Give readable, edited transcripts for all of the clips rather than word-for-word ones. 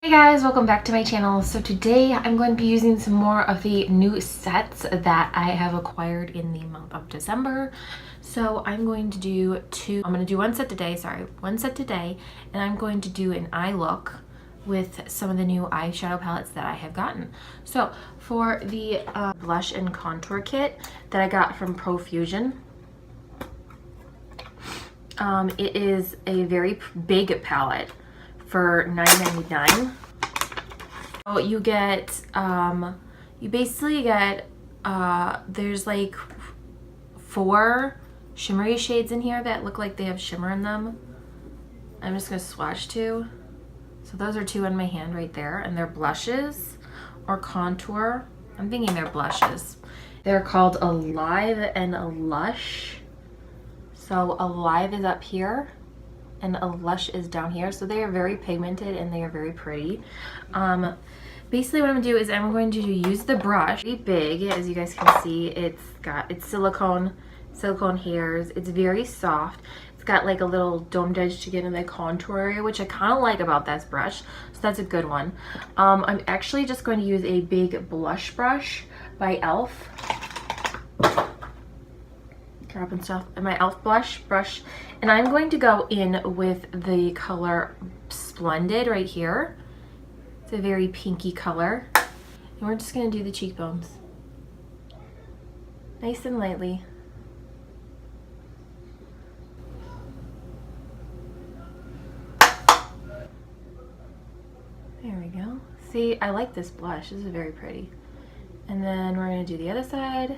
Hey guys, welcome back to my channel. So today I'm going to be using some more of the new sets that I have acquired in the month of December. So I'm going to do one set today, and I'm going to do an eye look with some of the new eyeshadow palettes that I have gotten. So for the blush and contour kit that I got from Profusion, it is a very big palette for $9.99. So you get, you basically get, there's like 4 shimmery shades in here that look like they have shimmer in them. I'm just gonna swatch 2. So those are 2 on my hand right there, and they're blushes or contour. I'm thinking they're blushes. They're called Alive and Lush. So Alive is up here and a Lush is down here. So they are very pigmented and they are very pretty. Basically what I'm gonna do is I'm going to use the brush. Very big, as you guys can see. It's silicone hairs. It's very soft. It's got like a little domed edge to get in the contour area, which I kind of like about this brush. So that's a good one. I'm actually just going to use a big blush brush by e.l.f. Dropping stuff in my e.l.f. blush brush, and I'm going to go in with the color Splendid right here. It's a very pinky color, and we're just going to do the cheekbones nice and lightly. There we go. See, I like this blush. This is very pretty. And then we're going to do the other side.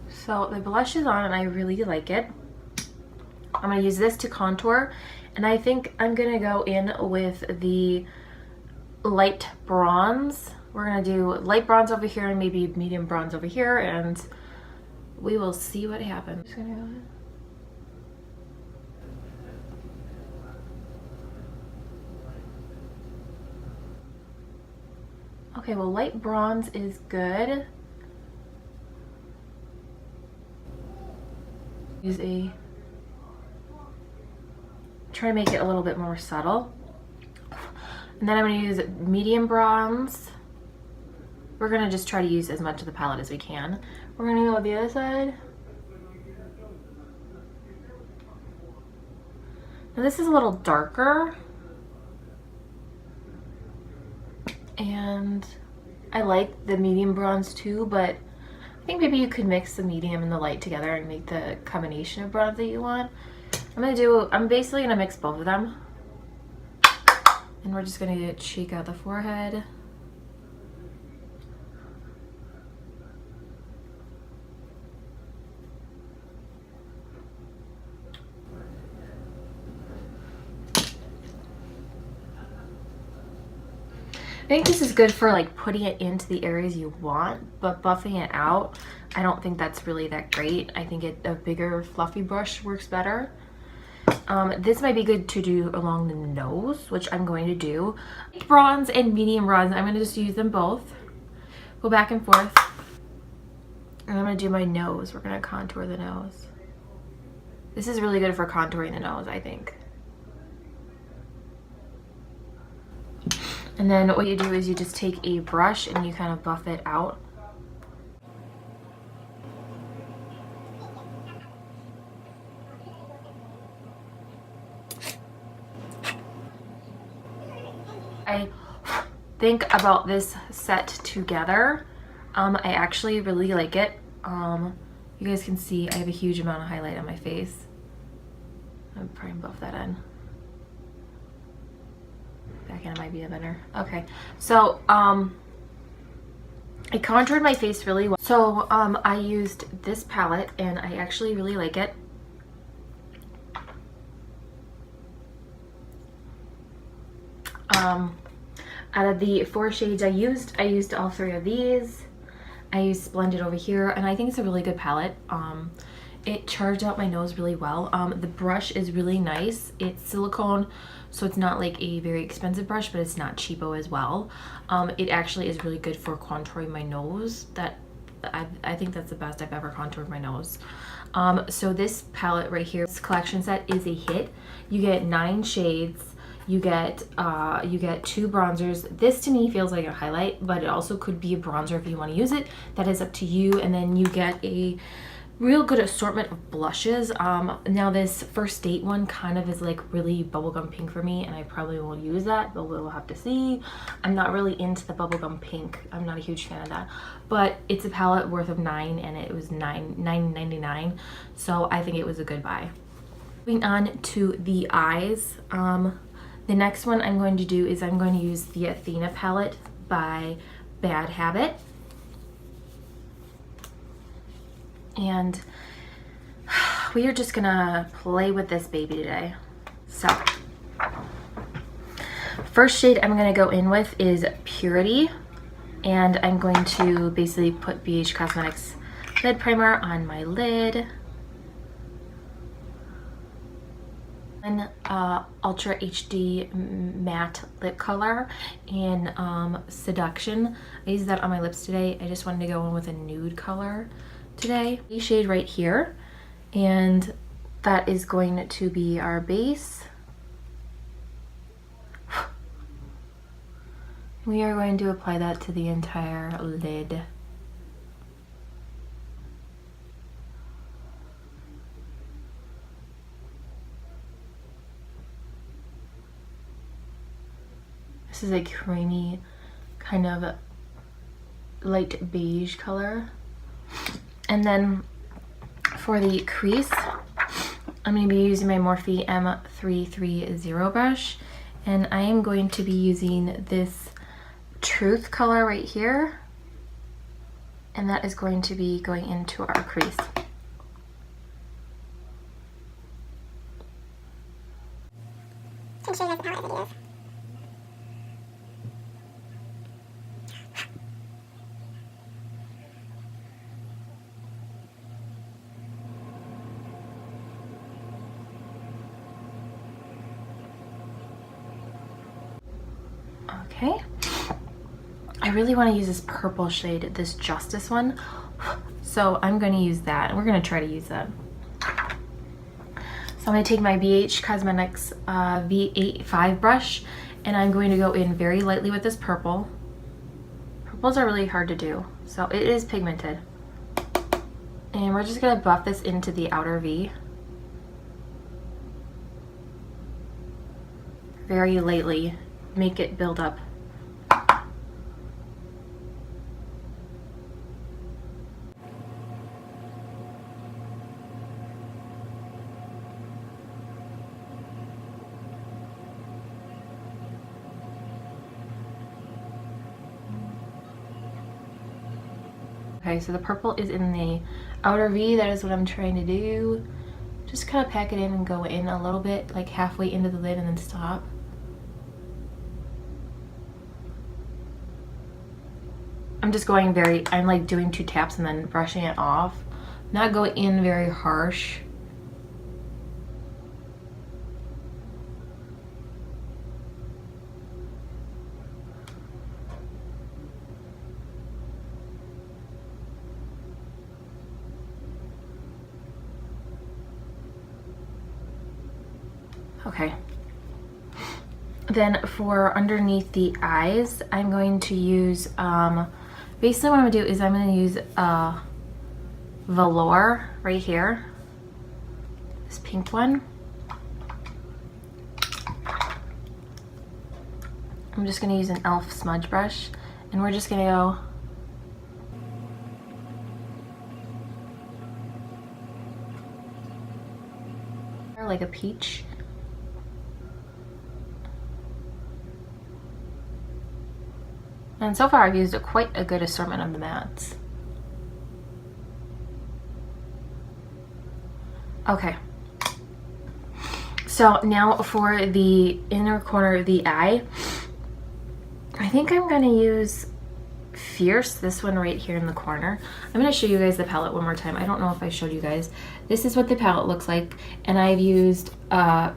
So the blush is on and I really like it. I'm going to use this to contour, and I think I'm going to go in with the light bronze. We're going to do light bronze over here and maybe medium bronze over here, and we will see what happens. Just gonna go in. Okay, well, light bronze is good. Try to make it a little bit more subtle. And then I'm going to use medium bronze. We're going to just try to use as much of the palette as we can. We're going to go with the other side. Now this is a little darker. And I like the medium bronze too, but I think maybe you could mix the medium and the light together and make the combination of bronze that you want. I'm basically gonna mix both of them. And we're just gonna shake out the forehead. I think this is good for like putting it into the areas you want, but buffing it out, I don't think that's really that great. I think a bigger fluffy brush works better. This might be good to do along the nose, which I'm going to do. Bronze and medium bronze, I'm going to just use them both. Go back and forth. And I'm going to do my nose. We're going to contour the nose. This is really good for contouring the nose, I think. And then what you do is you just take a brush and you kind of buff it out. I think about this set together. I actually really like it. You guys can see I have a huge amount of highlight on my face. I'm probably buff that in. Back end might be a better. Okay, so I contoured my face really well. So I used this palette and I actually really like it. Out of the 4 shades I used all 3 of these. I used Splendid over here, and I think it's a really good palette. it charged out my nose really well. The brush is really nice. It's silicone, so it's not like a very expensive brush, but it's not cheapo as well. It actually is really good for contouring my nose. I think that's the best I've ever contoured my nose. So this palette right here, this collection set is a hit. You get 9 shades. You get 2 bronzers. This to me feels like a highlight, but it also could be a bronzer if you want to use it. That is up to you. And then you get a real good assortment of blushes. Now this First Date one kind of is like really bubblegum pink for me, and I probably won't use that, but we'll have to see. I'm not really into the bubblegum pink. I'm not a huge fan of that, but it's a palette worth of 9, and it was $9.99, so I think it was a good buy. Moving on to the eyes. The next one I'm going to do is I'm going to use the Athena palette by Bad Habit. And we are just gonna play with this baby today. So, first shade I'm gonna go in with is Purity. And I'm going to basically put BH Cosmetics lid primer on my lid. And Ultra HD Matte Lip Color in Seduction. I used that on my lips today. I just wanted to go in with a nude color today. A shade right here, and that is going to be our base. We are going to apply that to the entire lid. This is a creamy kind of light beige color. And then for the crease, I'm going to be using my Morphe M330 brush, and I am going to be using this Truth color right here, and that is going to be going into our crease. Can show you guys the palette videos. Okay, I really want to use this purple shade, this Justice one, so I'm going to use that, and we're going to try to use that. So I'm going to take my BH Cosmetics V85 brush, and I'm going to go in very lightly with this purple. Purples are really hard to do, so it is pigmented. And we're just going to buff this into the outer V. Very lightly, make it build up. Okay, so the purple is in the outer V. That is what I'm trying to do. Just kind of pack it in and go in a little bit, like halfway into the lid and then stop. I'm just going I'm like doing 2 taps and then brushing it off. Not go in very harsh. Okay. Then for underneath the eyes, I'm going to use, basically what I'm gonna do is I'm gonna use Velour right here, this pink one. I'm just gonna use an e.l.f. smudge brush, and we're just gonna go like a peach. And so far I've used quite a good assortment of the mattes. Okay. So now for the inner corner of the eye, I think I'm gonna use Fierce, this one right here in the corner. I'm going to show you guys the palette one more time. I don't know if I showed you guys. This is what the palette looks like, and I've used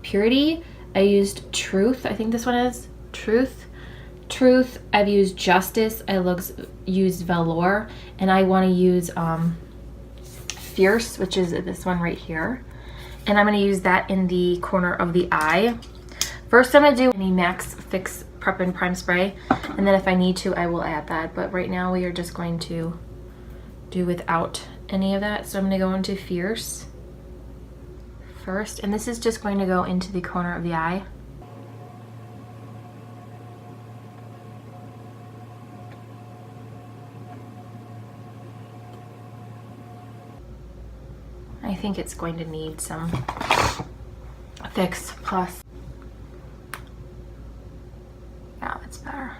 Purity. I used Truth. I think this one is Truth. I've used Justice. I used Velour, and I want to use Fierce, which is this one right here. And I'm going to use that in the corner of the eye. First, I'm going to do any Max Fix Prep and Prime Spray, and then if I need to, I will add that. But right now, we are just going to do without any of that. So I'm going to go into Fierce first, and this is just going to go into the corner of the eye. I think it's going to need some Fix Plus. Yeah, that's better.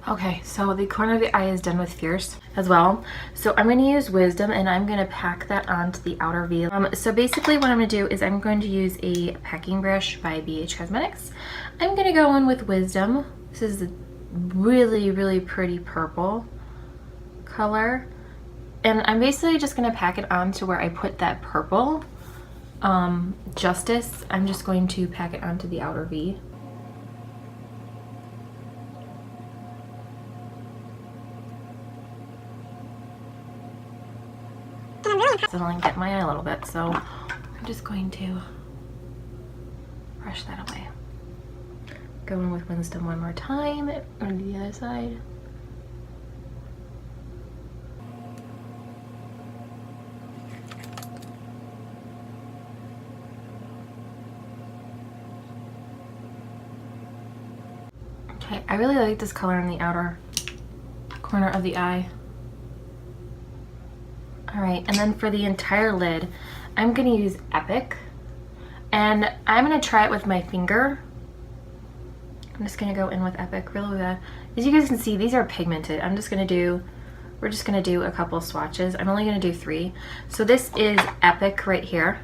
Okay, so the corner of the eye is done with Fierce as well. So I'm going to use Wisdom, and I'm going to pack that onto the outer V. So basically what I'm going to do is I'm going to use a packing brush by BH Cosmetics. I'm going to go in with Wisdom. This is a really, really pretty purple color. And I'm basically just going to pack it on to where I put that purple. Justice, I'm just going to pack it onto the outer V. Settling get my eye a little bit, so I'm just going to brush that away. Go in with Wisdom one more time on the other side. Okay, I really like this color in the outer corner of the eye. Alright, and then for the entire lid, I'm going to use Epic, and I'm going to try it with my finger. I'm just going to go in with Epic really good. As you guys can see, these are pigmented. we're just going to do a couple swatches. I'm only going to do 3. So this is Epic right here.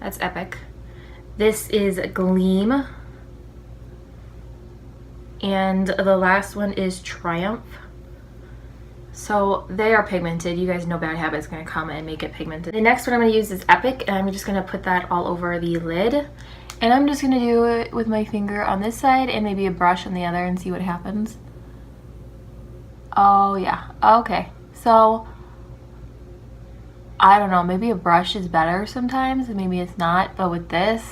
That's Epic. This is Gleam. And the last one is Triumph. So they are pigmented. You guys know Bad Habit is going to come and make it pigmented. The next one I'm going to use is Epic, and I'm just going to put that all over the lid. And I'm just going to do it with my finger on this side and maybe a brush on the other and see what happens. Oh yeah, okay. So, I don't know, maybe a brush is better sometimes and maybe it's not, but with this,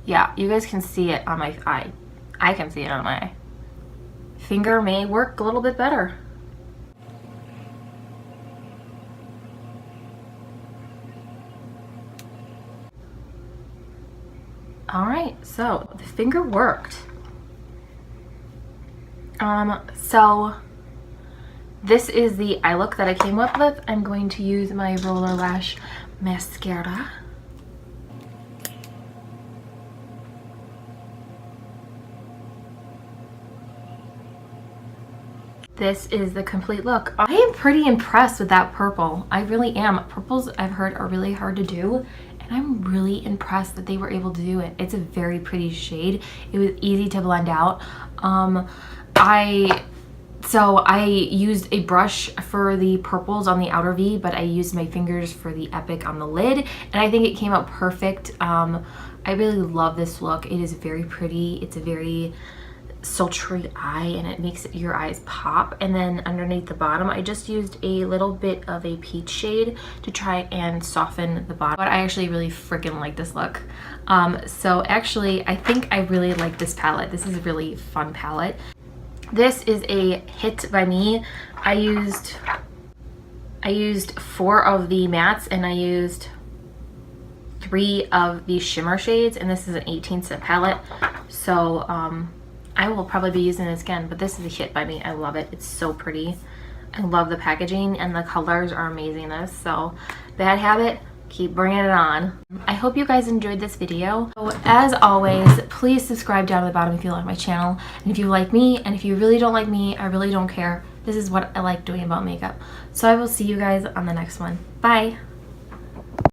yeah, you guys can see it on my eye. I can see it on my eye. Finger may work a little bit better. All right, so the finger worked. So this is the eye look that I came up with. I'm going to use my Roller Lash mascara. This is the complete look. I am pretty impressed with that purple. I really am. Purples, I've heard, are really hard to do, and I'm really impressed that they were able to do it. It's a very pretty shade. It was easy to blend out. So I used a brush for the purples on the outer V, but I used my fingers for the Epic on the lid, and I think it came out perfect. I really love this look. It is very pretty. It's a very sultry eye, and it makes your eyes pop. And then underneath the bottom, I just used a little bit of a peach shade to try and soften the bottom. But I actually really freaking like this look. So actually, I think I really like this palette. This is a really fun palette. This is a hit by me. I used 4 of the mattes, and I used 3 of the shimmer shades, and this is an 18 set palette. So I will probably be using this again, but this is a hit by me. I love it. It's so pretty. I love the packaging, and the colors are amazing in this. So Bad Habit, Keep bringing it on. I hope you guys enjoyed this video. So as always, please subscribe down at the bottom if you like my channel. And if you like me, and if you really don't like me, I really don't care. This is what I like doing about makeup. So I will see you guys on the next one. Bye!